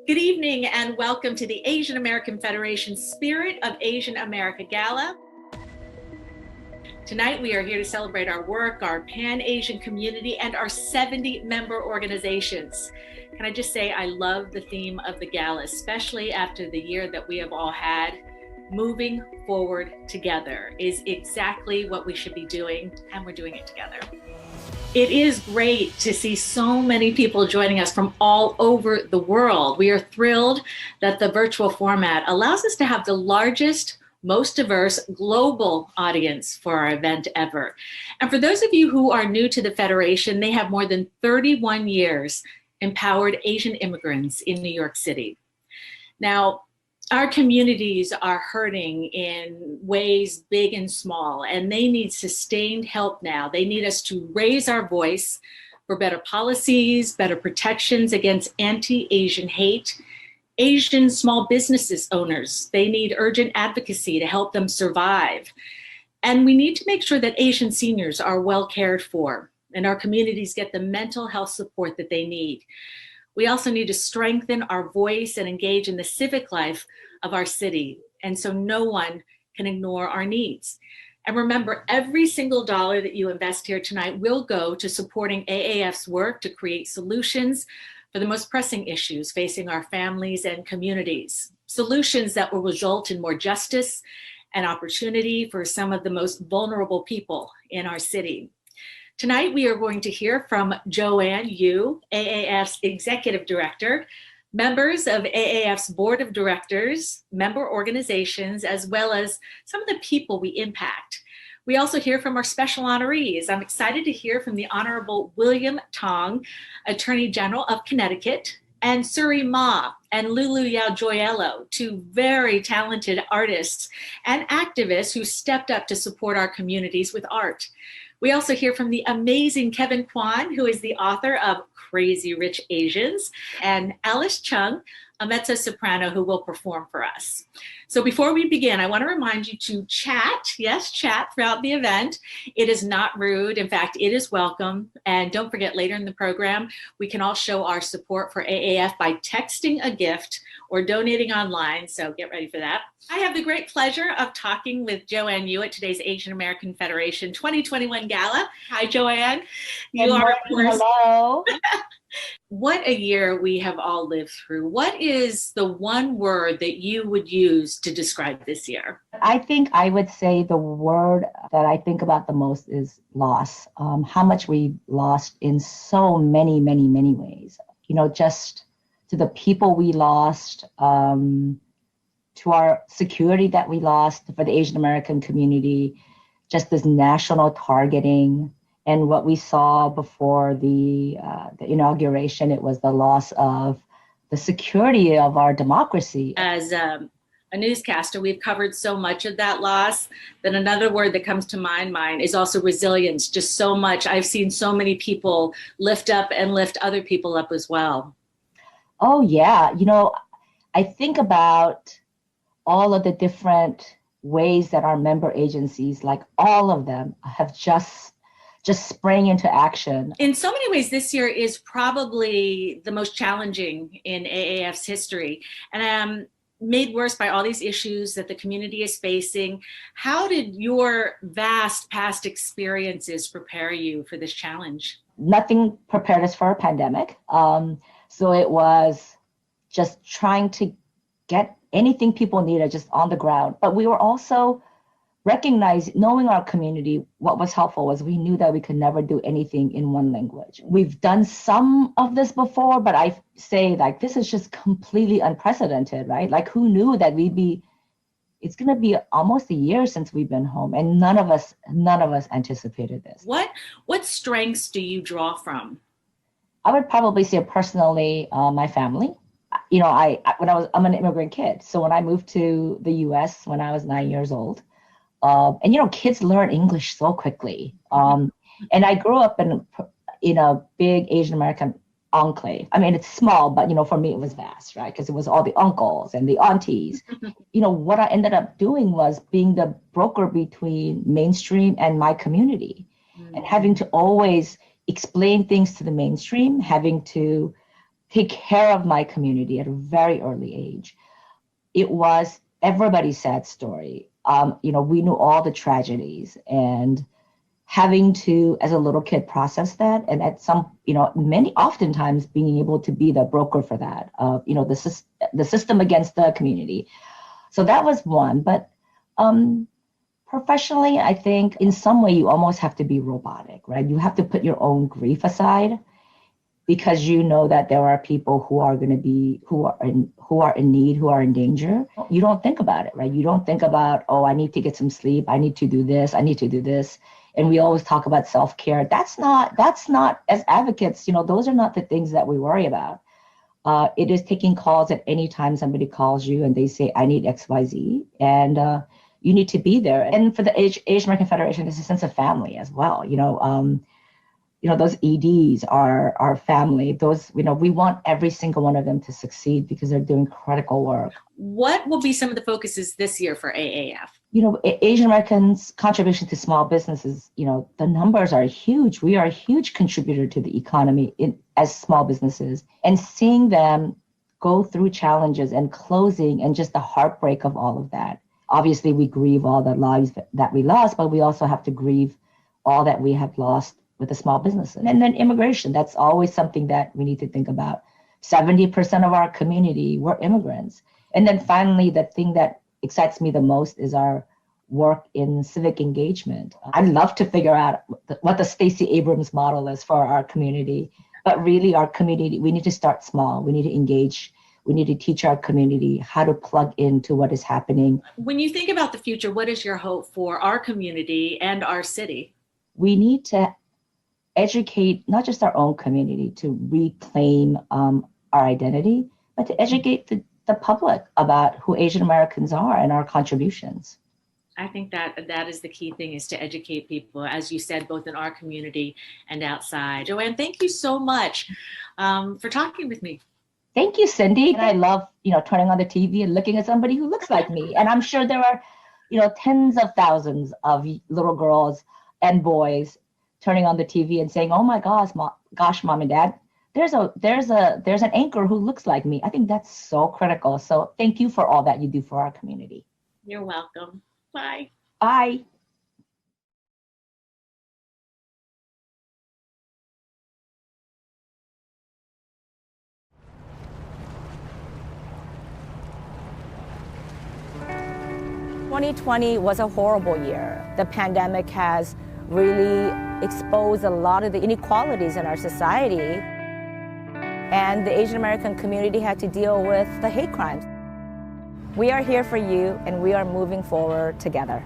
Good evening and welcome to the Asian American Federation Spirit of Asian America Gala. Tonight we are here to celebrate our work, our Pan-Asian community, and our 70 member organizations. Can I just say I love the theme of the gala, especially after the year that we have all had. Moving forward together is exactly what we should be doing, and we're doing it together. It is great to see so many people joining us from all over the world. We are thrilled that the virtual format allows us to have the largest, most diverse global audience for our event ever. And for those of you who are new to the Federation, they have more than 31 years empowered Asian immigrants in New York City. Now, our communities are hurting in ways big and small, and they need sustained help now. They need us to raise our voice for better policies, better protections against anti-Asian hate. Asian small businesses owners, they need urgent advocacy to help them survive. And we need to make sure that Asian seniors are well cared for and our communities get the mental health support that they need. We also need to strengthen our voice and engage in the civic life of our city, and so no one can ignore our needs. And remember, every single dollar that you invest here tonight will go to supporting AAF's work to create solutions for the most pressing issues facing our families and communities. Solutions that will result in more justice and opportunity for some of the most vulnerable people in our city. Tonight, we are going to hear from Joanne Yu, AAF's Executive Director, members of AAF's Board of Directors, member organizations, as well as some of the people we impact. We also hear from our special honorees. I'm excited to hear from the Honorable William Tong, Attorney General of Connecticut, and Sirui and Lulu Gioiello, two very talented artists and activists who stepped up to support our communities with art. We also hear from the amazing Kevin Kwan, who is the author of Crazy Rich Asians, and Alice Chung, a mezzo-soprano who will perform for us. So before we begin, I want to remind you to chat, yes, chat throughout the event. It is not rude. In fact, it is welcome. And don't forget, later in the program, we can all show our support for AAF by texting a gift or donating online, so get ready for that. I have the great pleasure of talking with Joanne Yu at today's Asian American Federation 2021 Gala. Hi, Joanne. You are, of course, hello. What a year we have all lived through. What is the one word that you would use to describe this year? I think I would say the word that I think about the most is loss. How much we lost in so many, many, many ways. You know, just to the people we lost, to our security that we lost for the Asian American community, just this national targeting. And what we saw before the inauguration, it was the loss of the security of our democracy. As a newscaster, we've covered so much of that loss that another word that comes to my mind is also resilience. Just so much. I've seen so many people lift up and lift other people up as well. Oh, yeah. You know, I think about all of the different ways that our member agencies, like all of them, have just sprang into action. In so many ways, this year is probably the most challenging in AAF's history, and made worse by all these issues that the community is facing. How did your vast past experiences prepare you for this challenge? Nothing prepared us for a pandemic. So it was just trying to get anything people needed just on the ground. But we were also knowing our community, what was helpful was we knew that we could never do anything in one language. We've done some of this before, but I say like, this is just completely unprecedented, right? Like who knew that it's going to be almost a year since we've been home, and none of us anticipated this. What strengths do you draw from? I would probably say personally, my family. You know, I'm an immigrant kid. So when I moved to the US when I was 9 years old, and, you know, kids learn English so quickly. And I grew up in a big Asian American enclave. I mean, it's small, but, you know, for me, it was vast, right? Because it was all the uncles and the aunties. You know, what I ended up doing was being the broker between mainstream and my community, and having to always explain things to the mainstream, having to take care of my community at a very early age. It was everybody's sad story. We knew all the tragedies, and having to, as a little kid, process that, and at some, oftentimes being able to be the broker for that, the system against the community. So that was one. But professionally, I think in some way you almost have to be robotic, right? You have to put your own grief aside, because you know that there are people who are in need, who are in danger. You don't think about it, right? You don't think about, oh, I need to get some sleep, I need to do this, I need to do this. And we always talk about self-care. That's not, as advocates, those are not the things that we worry about. It is taking calls at any time somebody calls you and they say, I need XYZ, and you need to be there. And for the Asian American Federation, there's a sense of family as well. Those EDs are our family. Those, we want every single one of them to succeed because they're doing critical work. What will be some of the focuses this year for AAF? Asian Americans' contribution to small businesses, the numbers are huge. We are a huge contributor to the economy as small businesses, and seeing them go through challenges and closing and just the heartbreak of all of that. Obviously, we grieve all the lives that we lost, but we also have to grieve all that we have lost with the small businesses. And then immigration, that's always something that we need to think about. 70% of our community were immigrants. And then finally, the thing that excites me the most is our work in civic engagement. I'd love to figure out what the Stacey Abrams model is for our community, but really our community, we need to start small. We need to engage. We need to teach our community how to plug into what is happening. When you think about the future, what is your hope for our community and our city? We need to educate not just our own community to reclaim our identity, but to educate the public about who Asian Americans are and our contributions. I think that is the key thing, is to educate people, as you said, both in our community and outside. Joanne, thank you so much for talking with me. Thank you, Cindy. And I love, turning on the TV and looking at somebody who looks like me. And I'm sure there are, tens of thousands of little girls and boys turning on the TV and saying, "Oh my gosh, mom and dad, there's an anchor who looks like me." I think that's so critical. So thank you for all that you do for our community. You're welcome. Bye. Bye. "2020 was a horrible year. The pandemic has really exposed a lot of the inequalities in our society, and the Asian American community had to deal with the hate crimes. We are here for you, and we are moving forward together."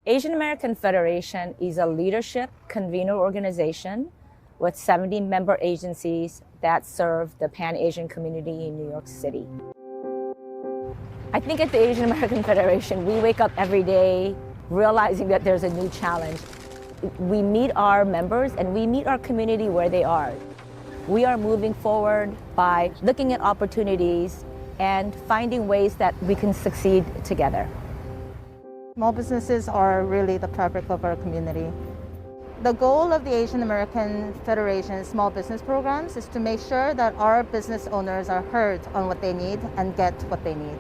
Asian American Federation is a leadership convener organization with 70 member agencies that serve the Pan-Asian community in New York City. I think at the Asian American Federation, we wake up every day realizing that there's a new challenge. We meet our members and we meet our community where they are. We are moving forward by looking at opportunities and finding ways that we can succeed together. Small businesses are really the fabric of our community. The goal of the Asian American Federation Small Business Programs is to make sure that our business owners are heard on what they need and get what they need.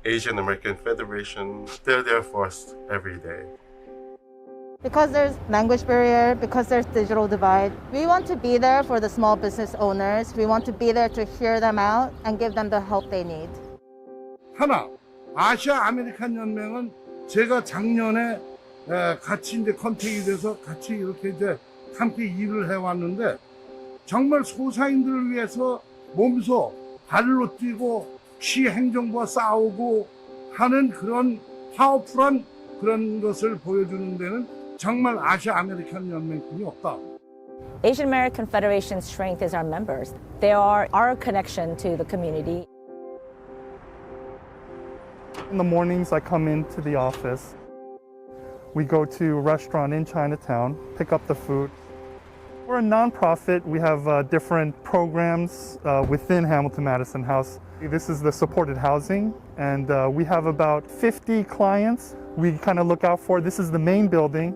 Asian American Federation, they're there for us every day. Because there's language barrier, because there's digital divide, we want to be there for the small business owners. We want to be there to hear them out and give them the help they need. 하나, 아시아 아메리칸 연맹은 제가 작년에 같이 이제 컨택이 돼서 같이 이렇게 이제 함께 일을 해왔는데, 정말 소상인들을 위해서 몸소 발로 뛰고 시행정부와 싸우고 하는 그런 파워풀한 그런 것을 보여주는 데는 정말 아시아 아메리칸 연맹뿐이 없다. Asian American Federation's strength is our members. They are our connection to the community. In the mornings, I come into the office. We go to a restaurant in Chinatown, pick up the food. We're a nonprofit. We have different programs within Hamilton-Madison House. This is the supported housing, and we have about 50 clients we kind of look out for. This is the main building.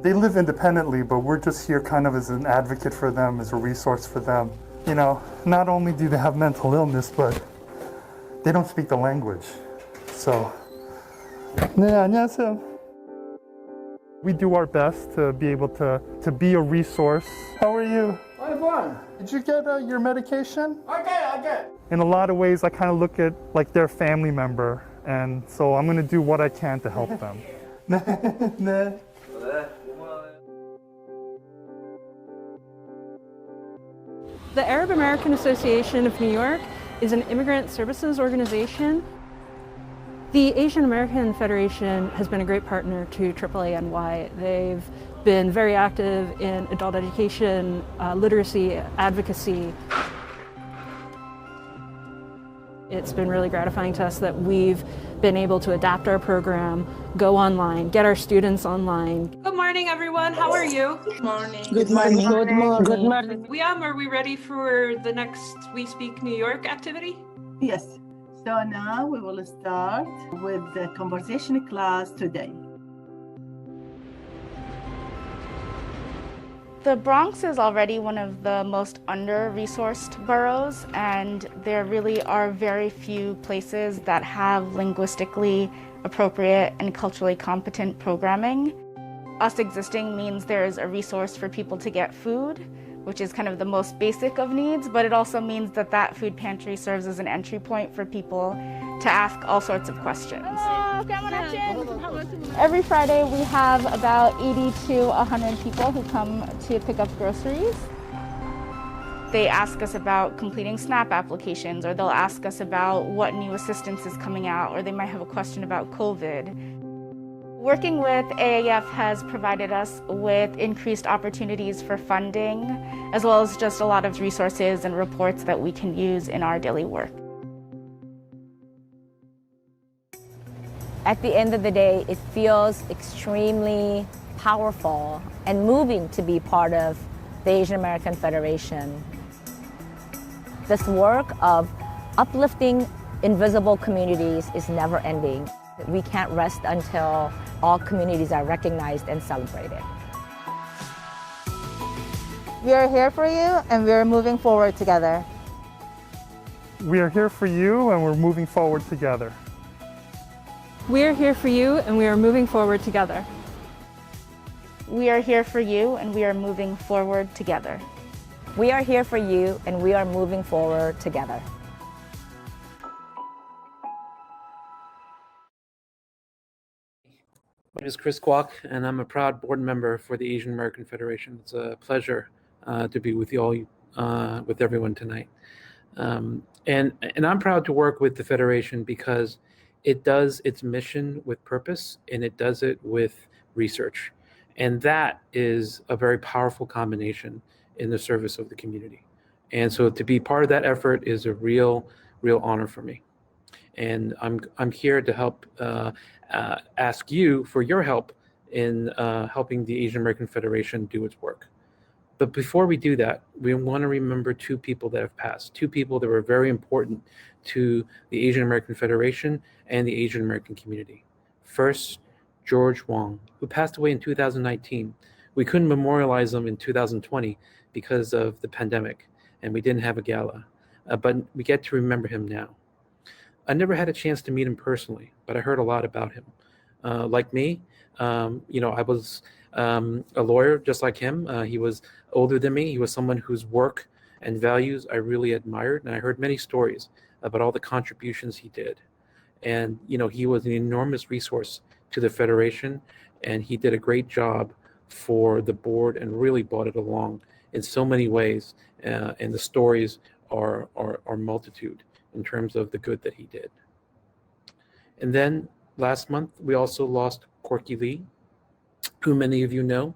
They live independently, but we're just here kind of as an advocate for them, as a resource for them. You know, not only do they have mental illness, but they don't speak the language. So, 네, 안녕하세요. We do our best to be able to be a resource. How are you? I'm fine. Did you get your medication? I get. In a lot of ways, I kind of look at like their family member, and so I'm going to do what I can to help them. 네. The Arab American Association of New York is an immigrant services organization. The Asian American Federation has been a great partner to AAANY. They've been very active in adult education, literacy, advocacy. It's been really gratifying to us that we've been able to adapt our program, go online, get our students online. Good morning, everyone. How are you? Good morning. Good morning. Good morning. Good morning. Are we ready for the next We Speak New York activity? Yes. So now we will start with the conversation class today. The Bronx is already one of the most under-resourced boroughs, and there really are very few places that have linguistically appropriate and culturally competent programming. Us existing means there's a resource for people to get food, which is kind of the most basic of needs, but it also means that that food pantry serves as an entry point for people to ask all sorts of questions. Every Friday we have about 80 to 100 people who come to pick up groceries. They ask us about completing SNAP applications, or they'll ask us about what new assistance is coming out, or they might have a question about COVID. Working with AAF has provided us with increased opportunities for funding, as well as just a lot of resources and reports that we can use in our daily work. At the end of the day, it feels extremely powerful and moving to be part of the Asian American Federation. This work of uplifting invisible communities is never ending. We can't rest until all communities are recognized and celebrated. We are here for you, and we are moving forward together. We are here for you, and we're moving forward together. We are here for you, and we are moving forward together. We are here for you, and we are moving forward together. We are here for you, and we are moving forward together. My name is Chris Kwok, and I'm a proud board member for the Asian American Federation. It's a pleasure to be with you all, with everyone tonight. And I'm proud to work with the Federation because it does its mission with purpose, and it does it with research. And that is a very powerful combination in the service of the community. And so to be part of that effort is a real honor for me. And I'm here to help ask you for your help in helping the Asian American Federation do its work. But before we do that, we want to remember two people that have passed, two people that were very important to the Asian American Federation and the Asian American community. First, George Wong, who passed away in 2019. We couldn't memorialize him in 2020 because of the pandemic, and we didn't have a gala, but we get to remember him now. I never had a chance to meet him personally, but I heard a lot about him. Like me, I was a lawyer just like him. He was older than me. He was someone whose work and values I really admired, and I heard many stories about all the contributions he did. And he was an enormous resource to the Federation, and he did a great job for the board and really brought it along in so many ways. And the stories are multitude in terms of the good that he did. And then last month, we also lost Corky Lee, who many of you know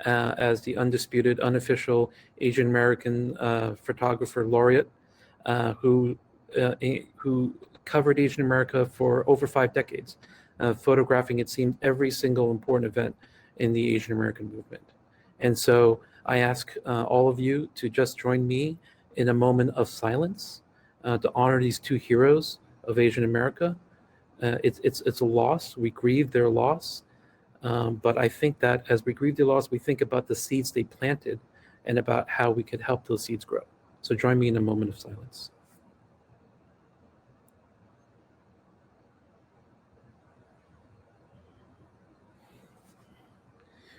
as the undisputed, unofficial Asian American photographer laureate, who covered Asian America for over 5 decades, photographing, it seemed, every single important event in the Asian American movement. And so I ask all of you to just join me in a moment of silence to honor these two heroes of Asian America. It's a loss. We grieve their loss, But I think that as we grieve the loss, we think about the seeds they planted and about how we could help those seeds grow. So join me in a moment of silence.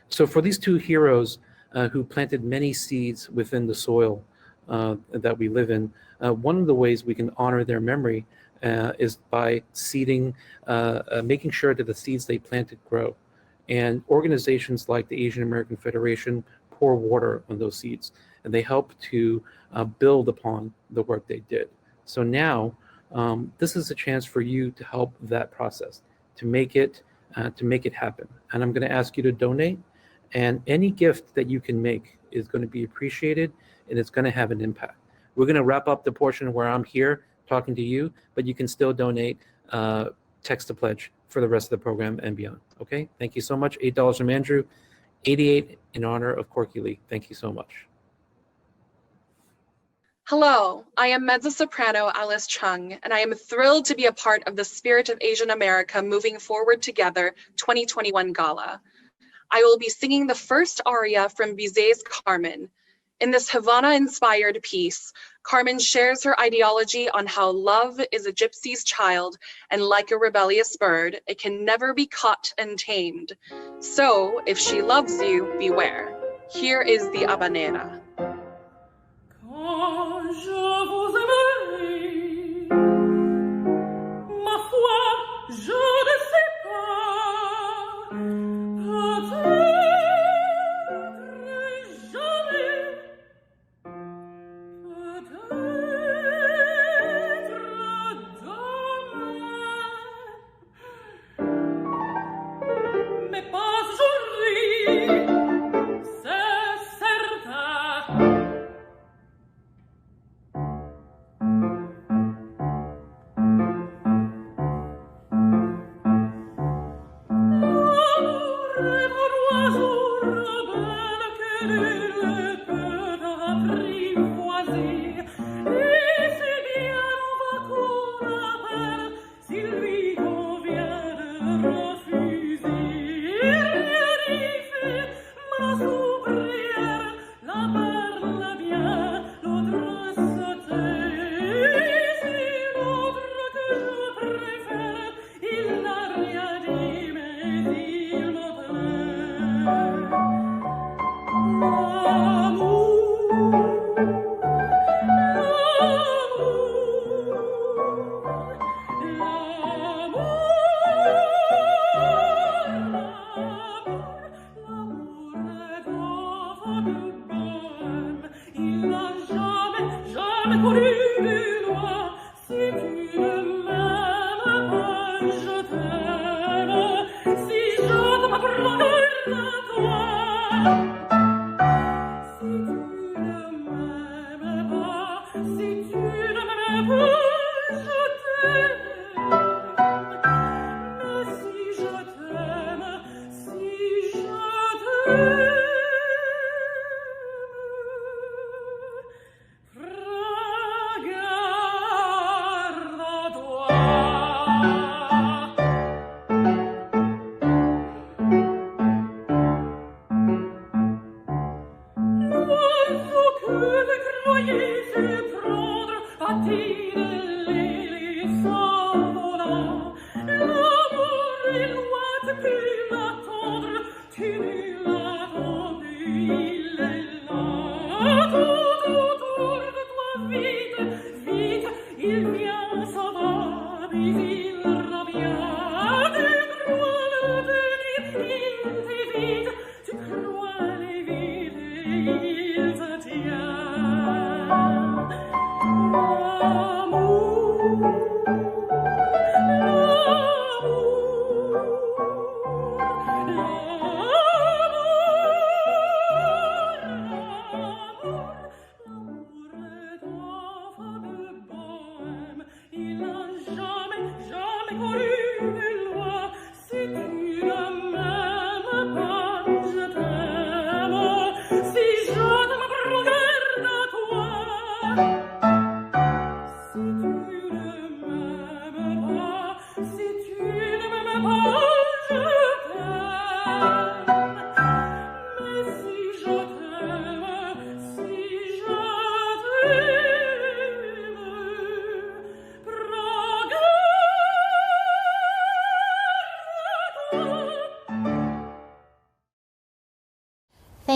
So for these two heroes who planted many seeds within the soil that we live in, one of the ways we can honor their memory is by seeding, making sure that the seeds they planted grow. And organizations like the Asian American Federation pour water on those seeds, and they help to build upon the work they did. So now, this is a chance for you to help that process, to make it happen. And I'm going to ask you to donate, and any gift that you can make is going to be appreciated, and it's going to have an impact. We're going to wrap up the portion where I'm here talking to you, but you can still donate, text to pledge for the rest of the program and beyond. Okay, thank you so much. $8 from Andrew, 88 in honor of Corky Lee. Thank you so much. Hello, I am mezzo-soprano Alice Chung, and I am thrilled to be a part of the Spirit of Asian America Moving Forward Together 2021 Gala. I will be singing the first aria from Bizet's Carmen. In this Havana-inspired piece, Carmen shares her ideology on how love is a gypsy's child, and like a rebellious bird, it can never be caught and tamed. So, if she loves you, beware. Here is the habanera. Quand je vous aimerai, ma foi, je ne sais pas, peut-être jamais, peut-être demain, mais pas aujourd'hui, c'est certain.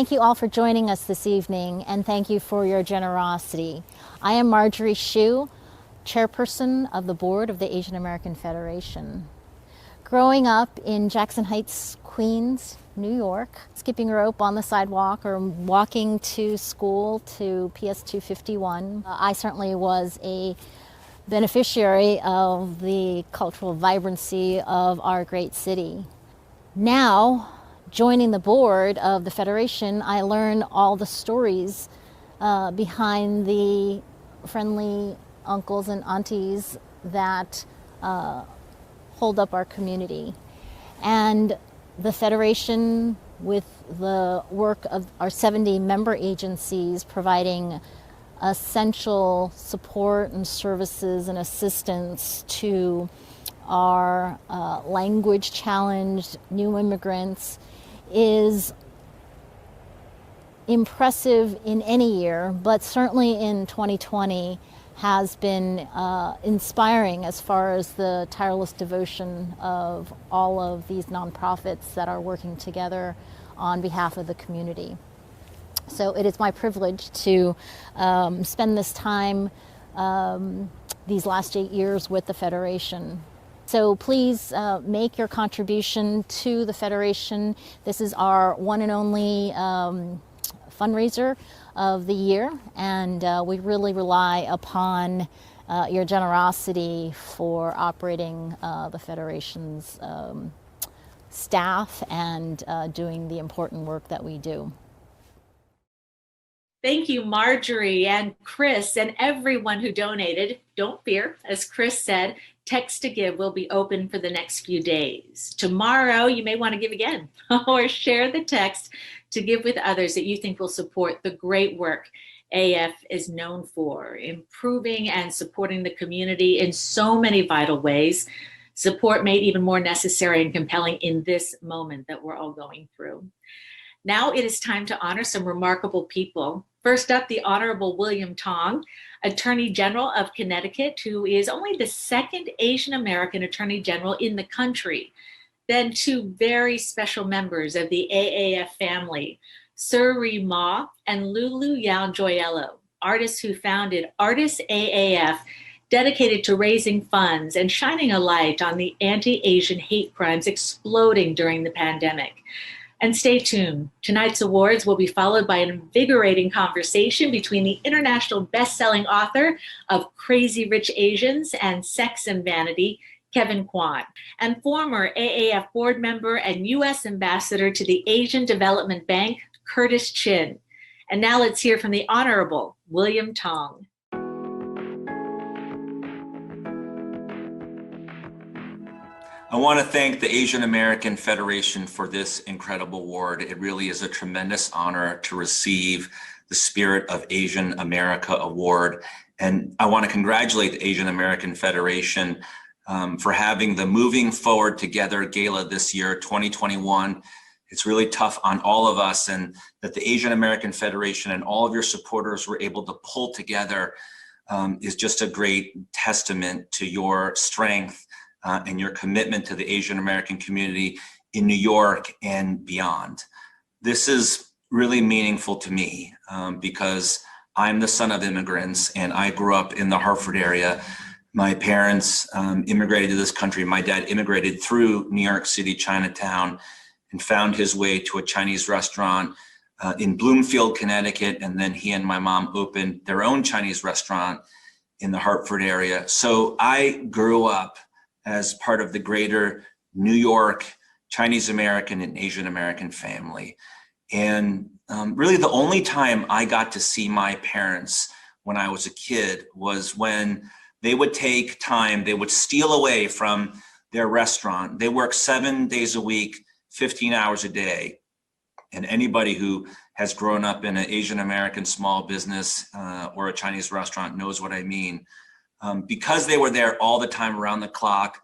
Thank you all for joining us this evening, and thank you for your generosity. I am Marjorie Hsu, chairperson of the board of the Asian American Federation. Growing up in Jackson Heights, Queens, New York, skipping rope on the sidewalk or walking to school to PS 251, I certainly was a beneficiary of the cultural vibrancy of our great city. Now, joining the board of the Federation, I learn all the stories behind the friendly uncles and aunties that hold up our community. And the Federation, with the work of our 70 member agencies providing essential support and services and assistance to our language challenged new immigrants, is impressive in any year, but certainly in 2020 has been inspiring as far as the tireless devotion of all of these nonprofits that are working together on behalf of the community. So it is my privilege to spend this time these last 8 years with the Federation. So please make your contribution to the Federation. This is our one and only fundraiser of the year, and we really rely upon your generosity for operating the Federation's staff and doing the important work that we do. Thank you, Marjorie and Chris and everyone who donated. Don't fear, as Chris said, Text to Give will be open for the next few days. Tomorrow, you may want to give again or share the text to give with others that you think will support the great work AF is known for, improving and supporting the community in so many vital ways. Support made even more necessary and compelling in this moment that we're all going through. Now it is time to honor some remarkable people. First up, the Honorable William Tong, Attorney General of Connecticut, who is only the second Asian American Attorney General in the country. Then two very special members of the AAF family, Sirui and Lulu Gioiello, artists who founded Artists AAF, dedicated to raising funds and shining a light on the anti-Asian hate crimes exploding during the pandemic. And stay tuned. Tonight's awards will be followed by an invigorating conversation between the international best-selling author of Crazy Rich Asians and Sex and Vanity, Kevin Kwan, and former AAF board member and U.S. ambassador to the Asian Development Bank, Curtis Chin. And now let's hear from the Honorable William Tong. I want to thank the Asian American Federation for this incredible award. It really is a tremendous honor to receive the Spirit of Asian America Award. And I want to congratulate the Asian American Federation for having the Moving Forward Together Gala this year, 2021. It's really tough on all of us, and that the Asian American Federation and all of your supporters were able to pull together is just a great testament to your strength and your commitment to the Asian American community in New York and beyond. This is really meaningful to me because I'm the son of immigrants and I grew up in the Hartford area. My parents immigrated to this country. My dad immigrated through New York City, Chinatown, and found his way to a Chinese restaurant in Bloomfield, Connecticut. And then he and my mom opened their own Chinese restaurant in the Hartford area. So I grew up as part of the greater New York Chinese American and Asian American family. And really the only time I got to see my parents when I was a kid was when they would take time, they would steal away from their restaurant. They work 7 days a week, 15 hours a day. And anybody who has grown up in an Asian American small business or a Chinese restaurant knows what I mean. Because they were there all the time around the clock,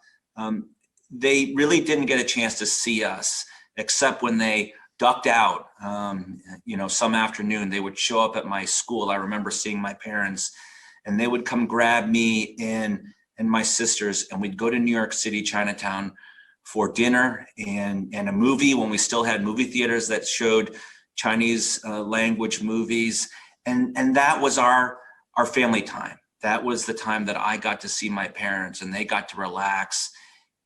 they really didn't get a chance to see us, except when they ducked out. Some afternoon they would show up at my school. I remember seeing my parents, and they would come grab me and my sisters, and we'd go to New York City, Chinatown for dinner and a movie when we still had movie theaters that showed Chinese language movies. And that was our family time. That was the time that I got to see my parents and they got to relax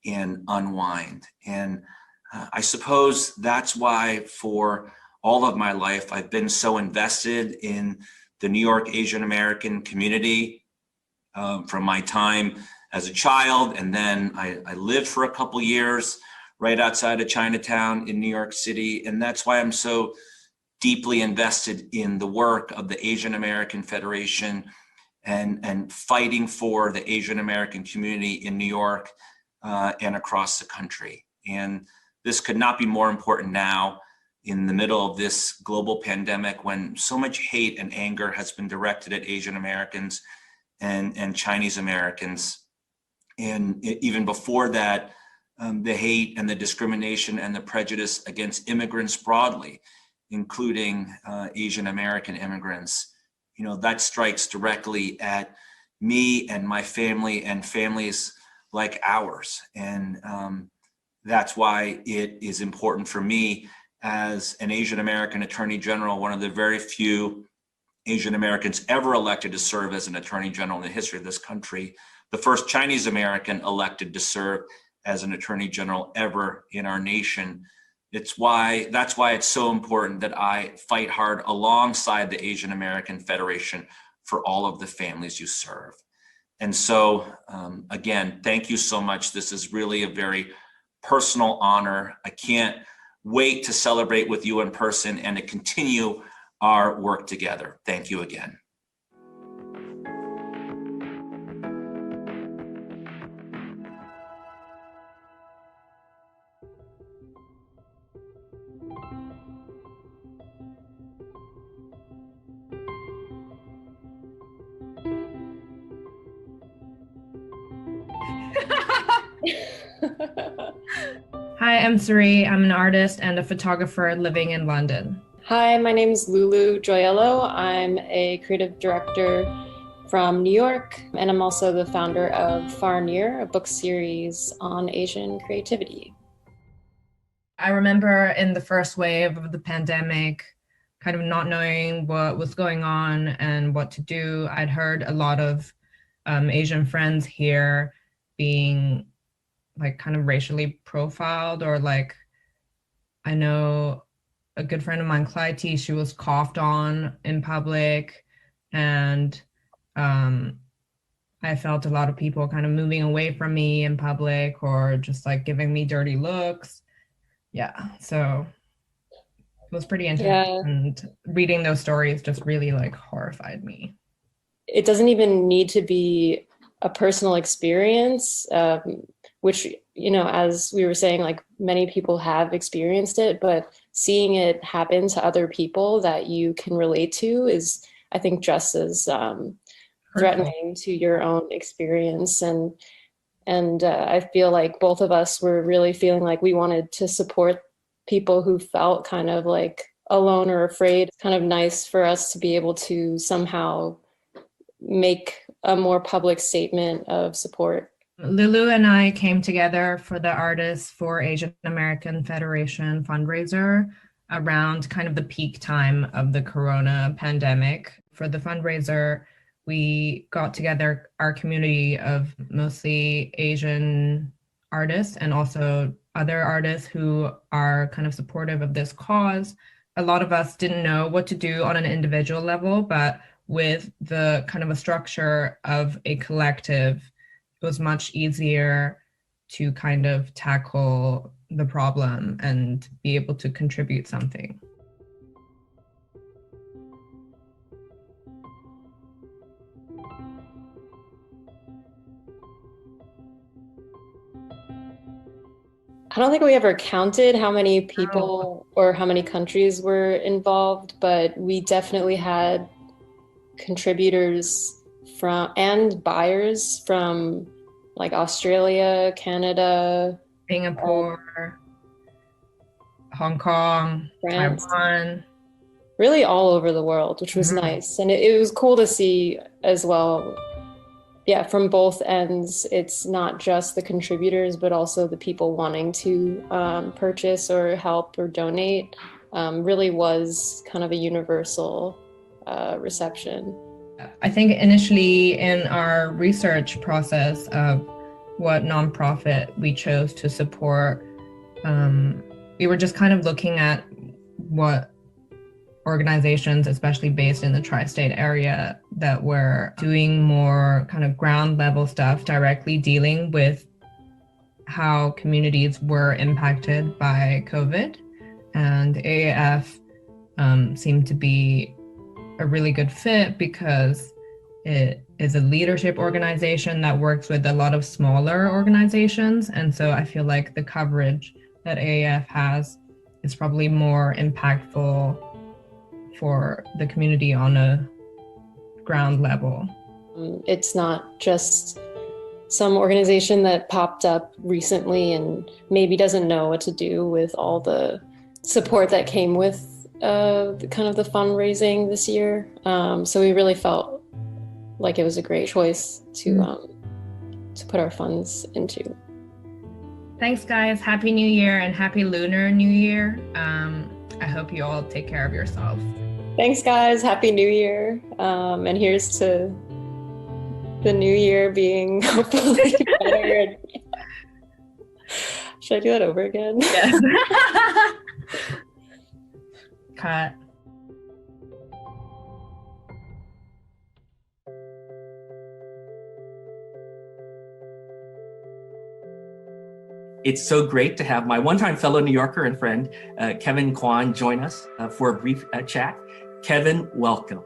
and unwind. And I suppose that's why for all of my life, I've been so invested in the New York Asian American community from my time as a child. And then I lived for a couple years right outside of Chinatown in New York City. And that's why I'm so deeply invested in the work of the Asian American Federation and fighting for the Asian American community in New York and across the country. And this could not be more important now in the middle of this global pandemic when so much hate and anger has been directed at Asian Americans and Chinese Americans. And even before that, the hate and the discrimination and the prejudice against immigrants broadly, including Asian American immigrants, you know, that strikes directly at me and my family and families like ours. And that's why it is important for me as an Asian American Attorney General, one of the very few Asian Americans ever elected to serve as an Attorney General in the history of this country, the first Chinese American elected to serve as an Attorney General ever in our nation. That's why it's so important that I fight hard alongside the Asian American Federation for all of the families you serve. And so, again, thank you so much. This is really a very personal honor. I can't wait to celebrate with you in person and to continue our work together. Thank you again. Hi, I'm Sirui. I'm an artist and a photographer living in London. Hi, my name is Lulu Gioiello. I'm a creative director from New York, and I'm also the founder of Far Near, a book series on Asian creativity. I remember in the first wave of the pandemic, kind of not knowing what was going on and what to do. I'd heard a lot of Asian friends here being like kind of racially profiled, or like, I know a good friend of mine, Clyde, she was coughed on in public, and I felt a lot of people kind of moving away from me in public or just like giving me dirty looks. Yeah, so it was pretty intense. Yeah. And reading those stories just really like horrified me. It doesn't even need to be a personal experience, which, you know, as we were saying, like many people have experienced it, but seeing it happen to other people that you can relate to is, I think, just as threatening to your own experience. And I feel like both of us were really feeling like we wanted to support people who felt kind of like alone or afraid. It's kind of nice for us to be able to somehow make a more public statement of support. Lulu and I came together for the Artists for Asian American Federation fundraiser around kind of the peak time of the corona pandemic. For the fundraiser, we got together our community of mostly Asian artists and also other artists who are kind of supportive of this cause. A lot of us didn't know what to do on an individual level, but with the kind of a structure of a collective, it was much easier to kind of tackle the problem and be able to contribute something. I don't think we ever counted how many people or how many countries were involved, but we definitely had contributors from and buyers from like Australia, Canada, Singapore, Hong Kong, France, Taiwan. Really all over the world, which was nice. And it was cool to see as well. Yeah, from both ends, it's not just the contributors, but also the people wanting to purchase or help or donate. really was kind of a universal reception. I think initially in our research process of what nonprofit we chose to support, we were just kind of looking at what organizations, especially based in the tri-state area, that were doing more kind of ground level stuff, directly dealing with how communities were impacted by COVID. And AAF seemed to be a really good fit because it is a leadership organization that works with a lot of smaller organizations. And so I feel like the coverage that AAF has is probably more impactful for the community on a ground level. It's not just some organization that popped up recently and maybe doesn't know what to do with all the support that came with kind of the fundraising this year. So we really felt like it was a great choice to put our funds into. Thanks, guys. Happy New Year and Happy Lunar New Year. I hope you all take care of yourselves. Thanks, guys. Happy New Year. And here's to the new year being hopefully better. Should I do that over again? Yes. Cut. It's so great to have my one-time fellow New Yorker and friend, Kevin Kwan, join us for a brief chat. Kevin, welcome.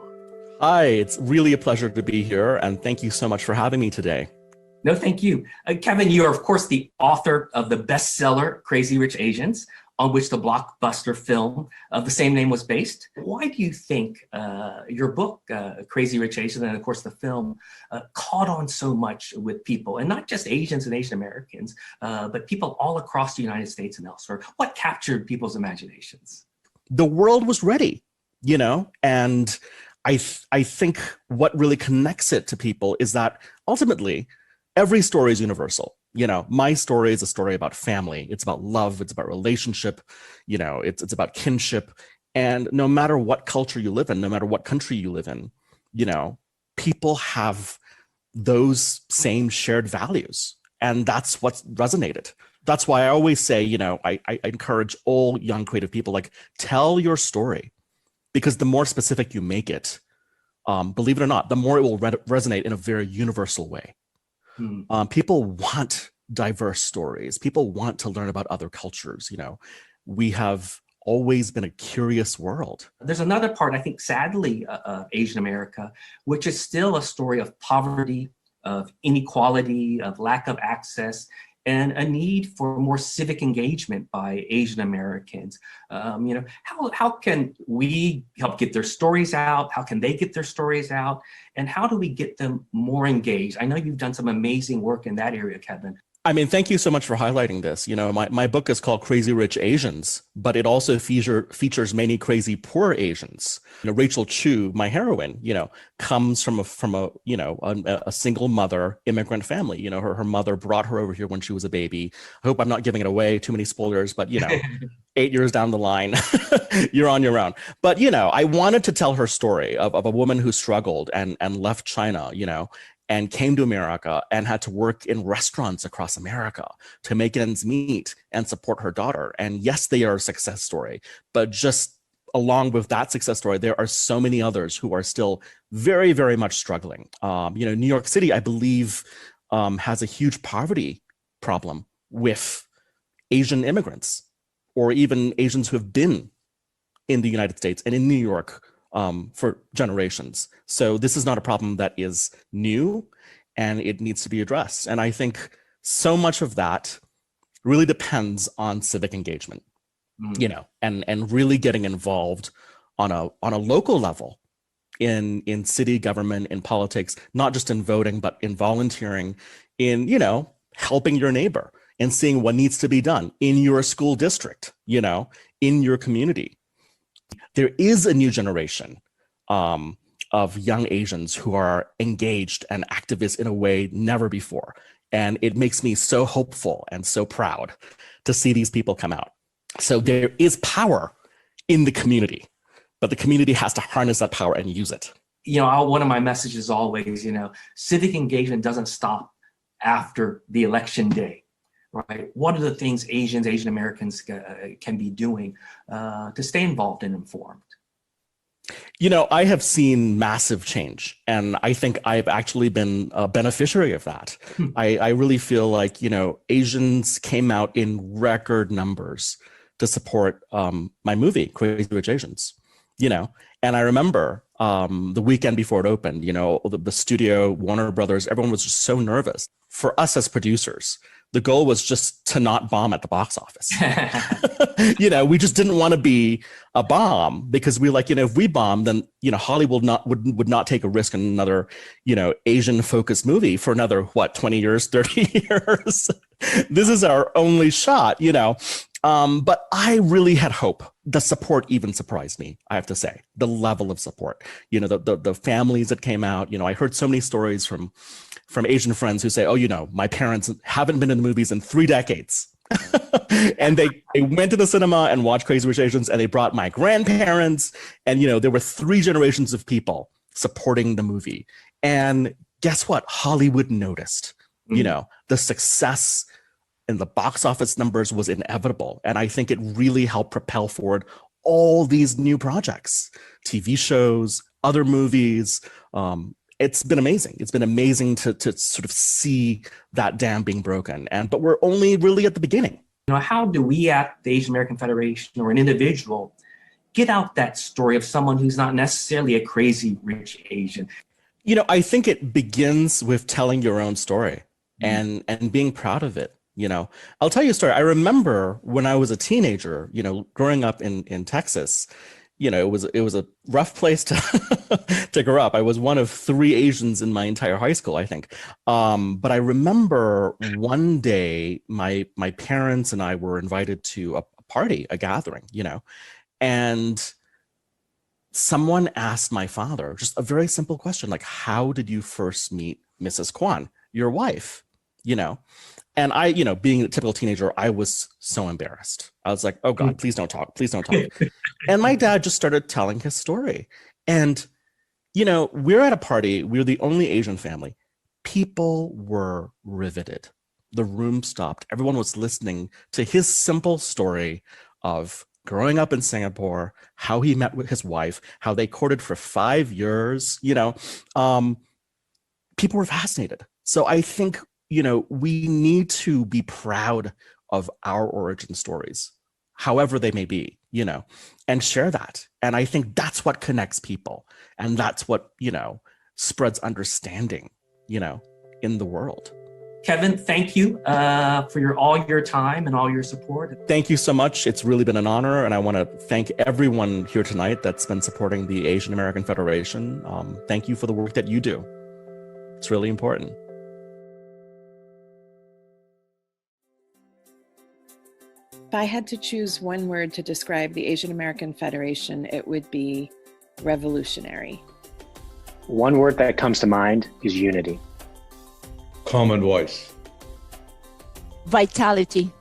Hi, it's really a pleasure to be here, and thank you so much for having me today. No, thank you. Kevin, you are, of course, the author of the bestseller, Crazy Rich Asians, on which the blockbuster film of the same name was based. Why do you think your book, Crazy Rich Asians, and of course the film, caught on so much with people, and not just Asians and Asian Americans, but people all across the United States and elsewhere? What captured people's imaginations? The world was ready, and I think what really connects it to people is that ultimately every story is universal. My story is a story about family. It's about love. It's about relationship. It's about kinship. And no matter what culture you live in, no matter what country you live in, people have those same shared values. And that's what resonated. That's why I always say, I encourage all young creative people, tell your story. Because the more specific you make it, believe it or not, the more it will resonate in a very universal way. People want diverse stories. People want to learn about other cultures. We have always been a curious world. There's another part, I think, sadly, of Asian America, which is still a story of poverty, of inequality, of lack of access, and a need for more civic engagement by Asian Americans. How can we help get their stories out? How can they get their stories out? And how do we get them more engaged? I know you've done some amazing work in that area, Kevin. Thank you so much for highlighting this. My book is called Crazy Rich Asians, but it also features many crazy poor Asians. Rachel Chu, my heroine, comes from a single mother immigrant family. Her mother brought her over here when she was a baby. I hope I'm not giving it away, too many spoilers, but 8 years down the line, you're on your own. But I wanted to tell her story of a woman who struggled and left China, and came to America and had to work in restaurants across America to make ends meet and support her daughter. And yes, they are a success story, but just along with that success story, there are so many others who are still very, very much struggling. New York City, I believe, has a huge poverty problem with Asian immigrants, or even Asians who have been in the United States and in New York for generations. So this is not a problem that is new, and it needs to be addressed. And I think so much of that really depends on civic engagement, and really getting involved on a local level in city government, in politics, not just in voting, but in volunteering, in, helping your neighbor and seeing what needs to be done in your school district, in your community. There is a new generation of young Asians who are engaged and activists in a way never before. And it makes me so hopeful and so proud to see these people come out. So there is power in the community, but the community has to harness that power and use it. One of my messages always, civic engagement doesn't stop after the election day, right? What are the things Asian Americans can be doing to stay involved and informed? I have seen massive change, and I think I've actually been a beneficiary of that. I really feel like, Asians came out in record numbers to support my movie, Crazy Rich Asians, and I remember the weekend before it opened, the studio, Warner Brothers, everyone was just so nervous. For us as producers, the goal was just to not bomb at the box office. We just didn't want to be a bomb, because we were like, if we bomb, then, Hollywood would not take a risk on another, Asian focused movie for another, 20 years, 30 years. This is our only shot, but I really had hope. The support even surprised me, I have to say, the level of support, the families that came out. I heard so many stories from Asian friends who say, my parents haven't been in the movies in 3 decades. And they went to the cinema and watched Crazy Rich Asians, and they brought my grandparents, and, there were 3 generations of people supporting the movie. And guess what? Hollywood noticed, the success and the box office numbers was inevitable. And I think it really helped propel forward all these new projects, TV shows, other movies. It's been amazing. It's been amazing to sort of see that dam being broken. But we're only really at the beginning. How do we at the Asian American Federation, or an individual, get out that story of someone who's not necessarily a crazy rich Asian? I think it begins with telling your own story and being proud of it. I'll tell you a story. I remember when I was a teenager, growing up in Texas, it was a rough place to grow up. I was one of 3 Asians in my entire high school, I think. But I remember one day my parents and I were invited to a party, a gathering, and someone asked my father just a very simple question, like, how did you first meet Mrs. Kwan, your wife? And I, being a typical teenager, I was so embarrassed. I was like, oh God, please don't talk. Please don't talk. And my dad just started telling his story. And, we're at a party. We're the only Asian family. People were riveted. The room stopped. Everyone was listening to his simple story of growing up in Singapore, how he met with his wife, how they courted for 5 years. People were fascinated. So I think, we need to be proud of our origin stories, however they may be, and share that. And I think that's what connects people. And that's what, spreads understanding, in the world. Kevin, thank you for all your time and all your support. Thank you so much. It's really been an honor. And I want to thank everyone here tonight that's been supporting the Asian American Federation. Thank you for the work that you do. It's really important. If I had to choose one word to describe the Asian American Federation, it would be revolutionary. One word that comes to mind is unity. Common voice. Vitality.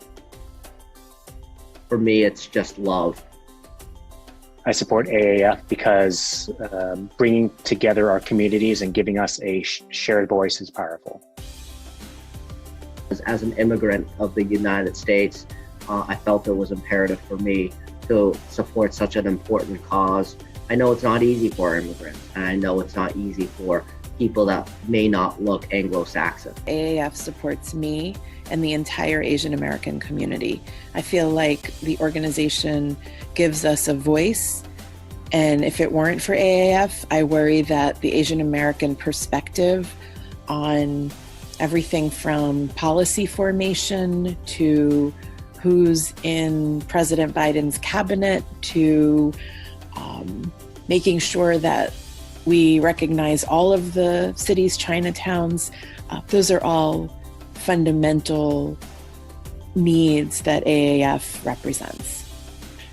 For me, it's just love. I support AAF because bringing together our communities and giving us a shared voice is powerful. As an immigrant of the United States, I felt it was imperative for me to support such an important cause. I know it's not easy for immigrants, and I know it's not easy for people that may not look Anglo-Saxon. AAF supports me and the entire Asian American community. I feel like the organization gives us a voice, and if it weren't for AAF, I worry that the Asian American perspective on everything from policy formation to who's in President Biden's cabinet to making sure that we recognize all of the city's Chinatowns. Those are all fundamental needs that AAF represents.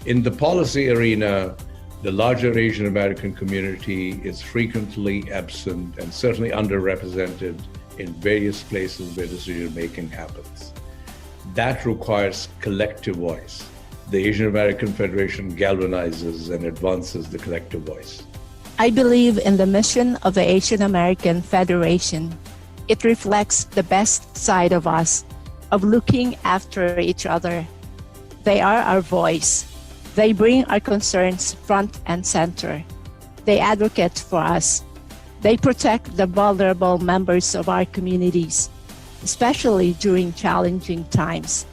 In the policy arena, the larger Asian American community is frequently absent and certainly underrepresented in various places where decision making happens. That requires collective voice. the Asian American Federation galvanizes and advances the collective voice. I believe in the mission of the Asian American Federation. It reflects the best side of us, of looking after each other. They are our voice. They bring our concerns front and center. They advocate for us. They protect the vulnerable members of our communities, especially during challenging times.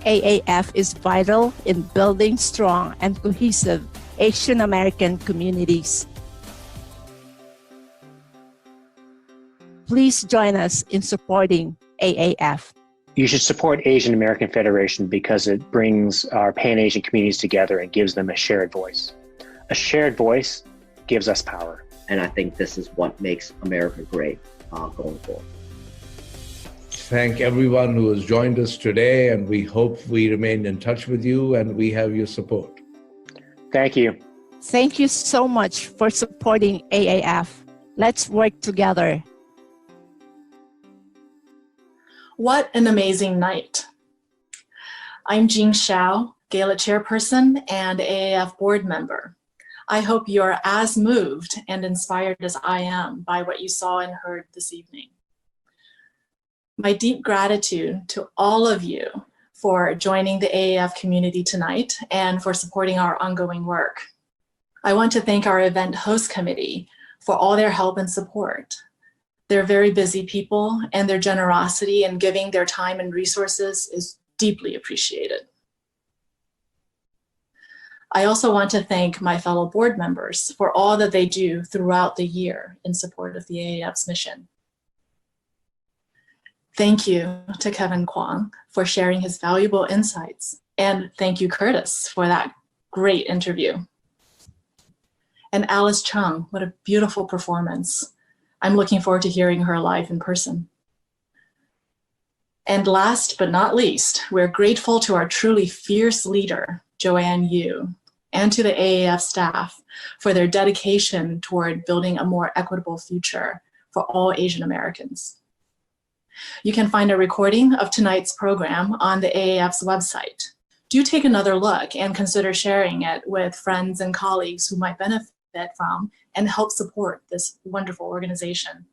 AAF is vital in building strong and cohesive Asian American communities. Please join us in supporting AAF. You should support Asian American Federation because it brings our Pan-Asian communities together and gives them a shared voice. A shared voice gives us power. And I think this is what makes America great going forward. Thank everyone who has joined us today, and we hope we remain in touch with you and we have your support. Thank you. Thank you so much for supporting AAF. Let's work together. What an amazing night. I'm Jean Shao, Gala chairperson and AAF board member. I hope you're as moved and inspired as I am by what you saw and heard this evening. My deep gratitude to all of you for joining the AAF community tonight and for supporting our ongoing work. I want to thank our event host committee for all their help and support. They're very busy people, and their generosity in giving their time and resources is deeply appreciated. I also want to thank my fellow board members for all that they do throughout the year in support of the AAF's mission. Thank you to Kevin Kwan for sharing his valuable insights, and thank you, Curtis, for that great interview. And Alice Chung, what a beautiful performance. I'm looking forward to hearing her live in person. And last but not least, we're grateful to our truly fierce leader, Joanne Yu, and to the AAF staff for their dedication toward building a more equitable future for all Asian Americans. You can find a recording of tonight's program on the AAF's website. Do take another look and consider sharing it with friends and colleagues who might benefit from and help support this wonderful organization.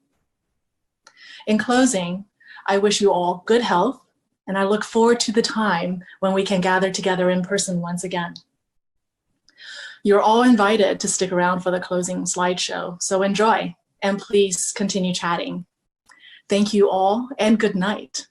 In closing, I wish you all good health, and I look forward to the time when we can gather together in person once again. You're all invited to stick around for the closing slideshow, so enjoy, and please continue chatting. Thank you all, and good night.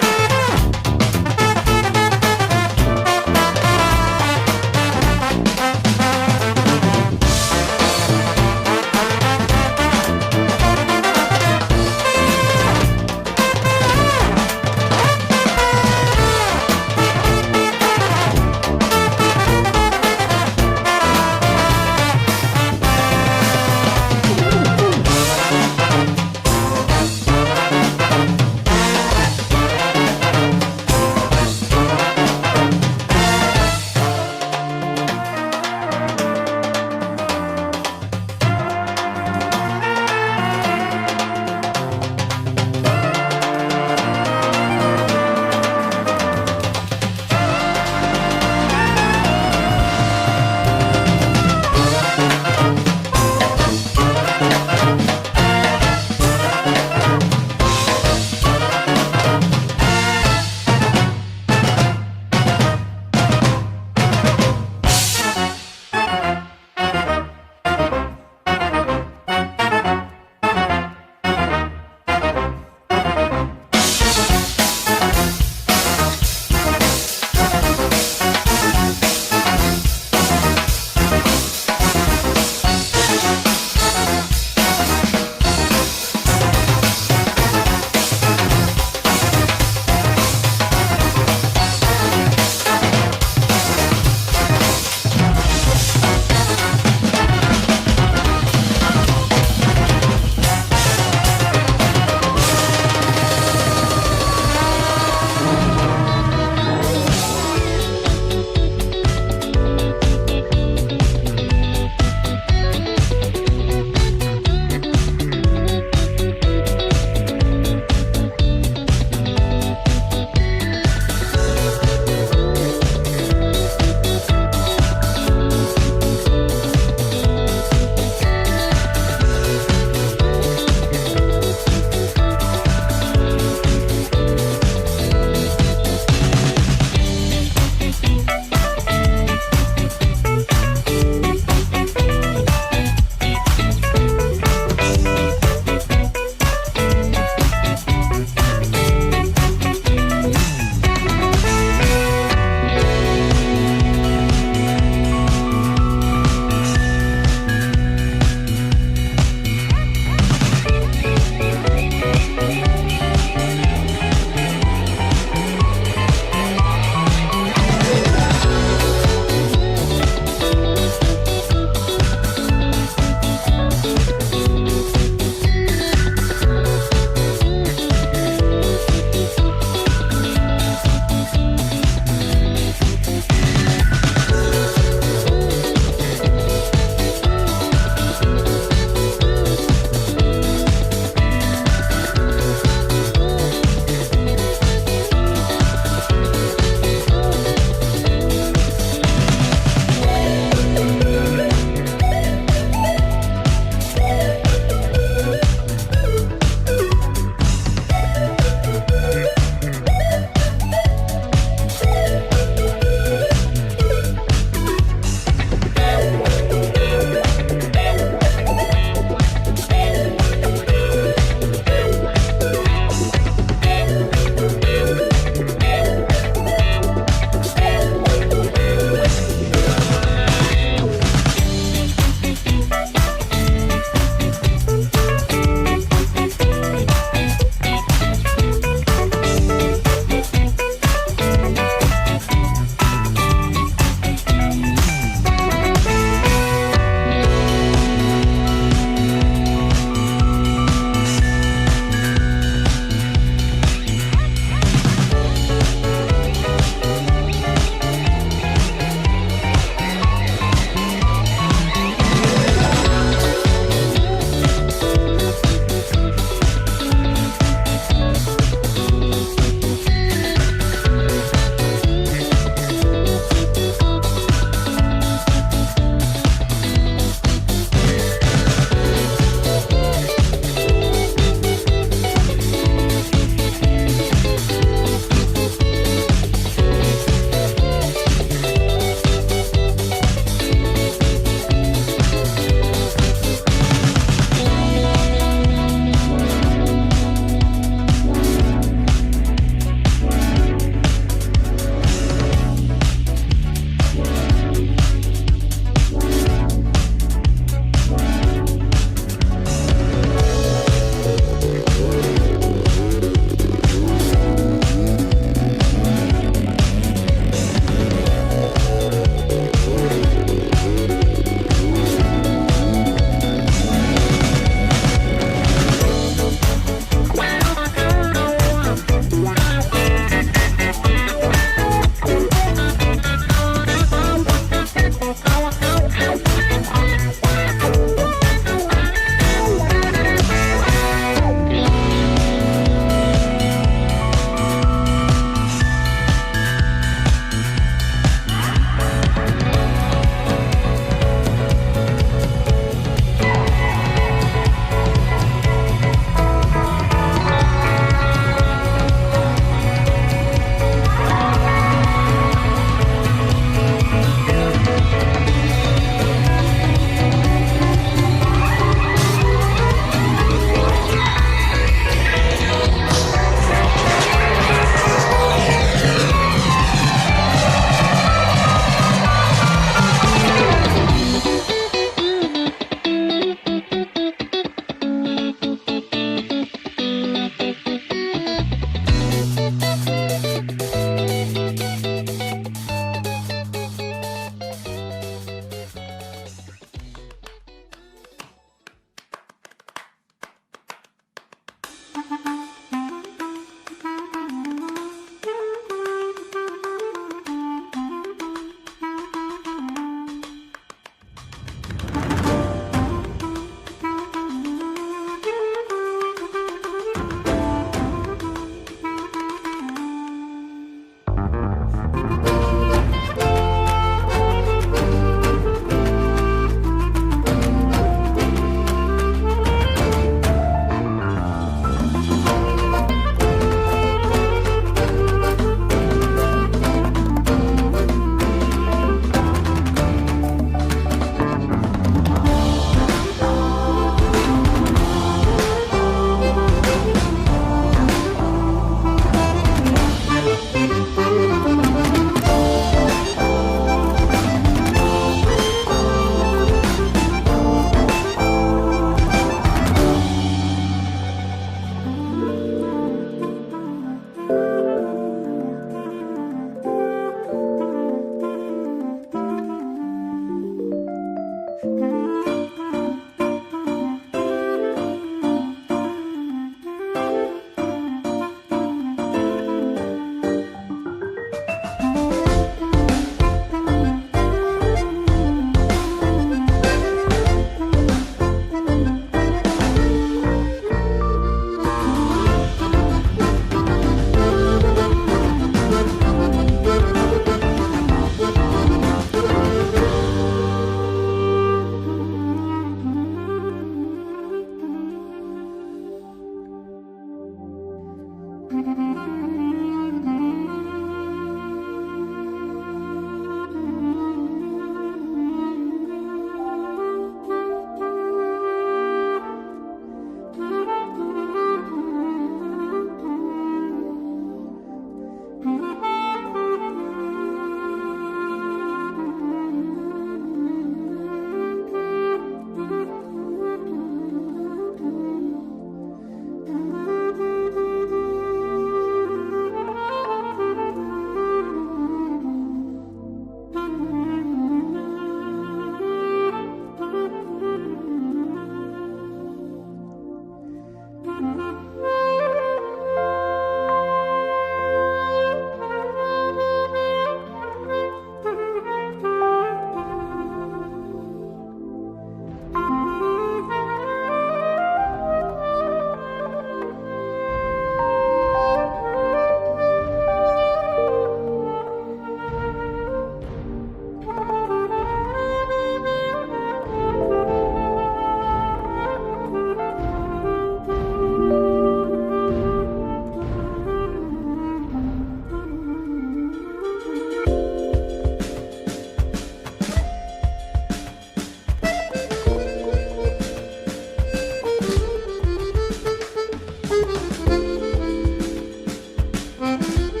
Thank you.